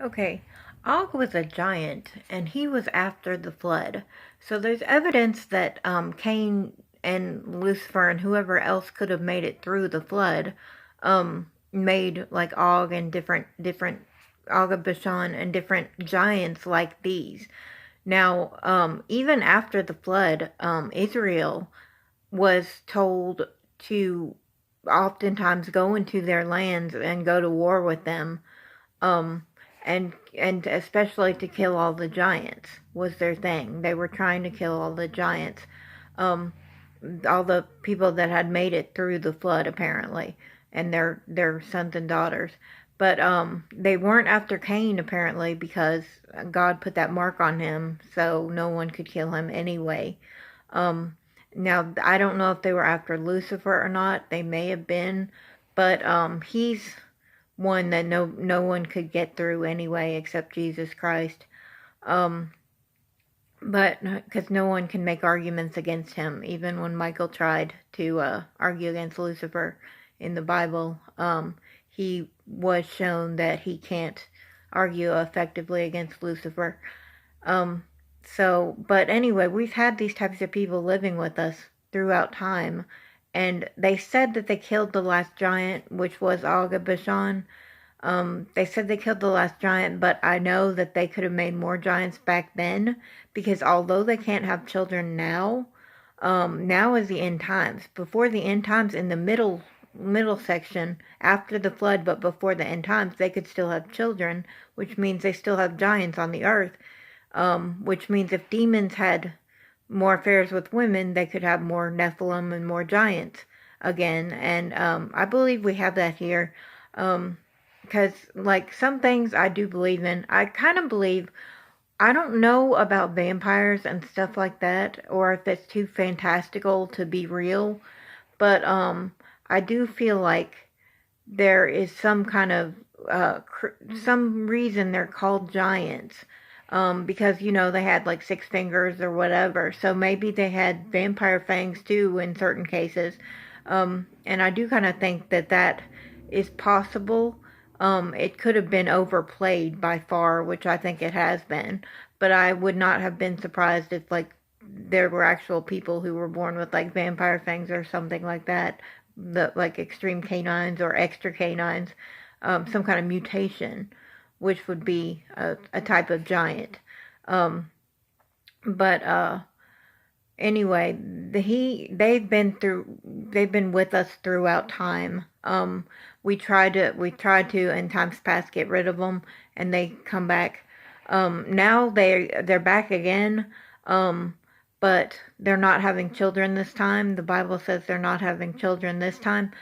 Okay, Og was a giant, and he was after the flood. So there's evidence that Cain and Lucifer and whoever else could have made it through the flood, made like Og and different Og of Bashan and different giants like these. Now, even after the flood, Israel was told to oftentimes go into their lands and go to war with them, um, and especially to kill all the giants was their thing. They were trying to kill all the giants, um, all the people that had made it through the flood apparently, and their sons and daughters. But they weren't after Cain apparently because God put that mark on him, so no one could kill him anyway. Um, Now I don't know if they were after Lucifer or not. They may have been, but he's one that no one could get through anyway except Jesus Christ. Um, but because no one can make arguments against him, even when Michael tried to argue against Lucifer in the Bible, he was shown that he can't argue effectively against Lucifer. Um, but anyway, we've had these types of people living with us throughout time, and they said that they killed the last giant, which was Og of Bashan. They said they killed the last giant, but I know that they could have made more giants back then because although they can't have children now, now is the end times. Before the end times, in the middle section after the flood, but before the end times, they could still have children, which means they still have giants on the earth. Which means if demons had more affairs with women, they could have more nephilim and more giants again. And I believe we have that here. Because, like, some things I do believe in. I kind of believe, I don't know about vampires and stuff like that, or if it's too fantastical to be real, but I do feel like there is some kind of, some reason they're called giants. Because, they had like 6 fingers or whatever, so maybe they had vampire fangs too in certain cases. And I do kind of think that that is possible. It could have been overplayed by far, which I think it has been. But I would not have been surprised if, like, there were actual people who were born with, like, vampire fangs or something like that. Like, extreme canines or extra canines. Some kind of mutation, which would be a type of giant. Um, but anyway, they've been with us throughout time. We tried to in times past get rid of them, and they come back. Now they're back again. But they're not having children this time. The Bible says they're not having children this time,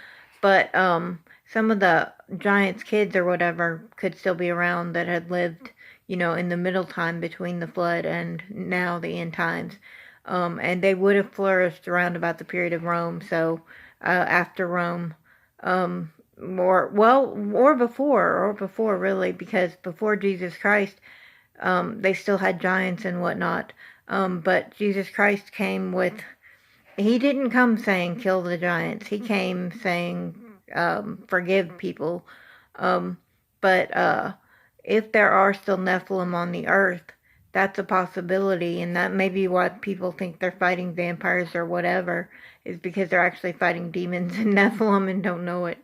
but some of the giants' kids or whatever could still be around that had lived, in the middle time between the flood and now the end times. And they would have flourished around about the period of Rome. So after Rome, or before really, because before Jesus Christ, they still had giants and whatnot. But Jesus Christ came with. He didn't come saying kill the giants. He came saying forgive people. Um, but if there are still Nephilim on the earth, that's a possibility, and that may be why people think they're fighting vampires or whatever, is because they're actually fighting demons and Nephilim and don't know it.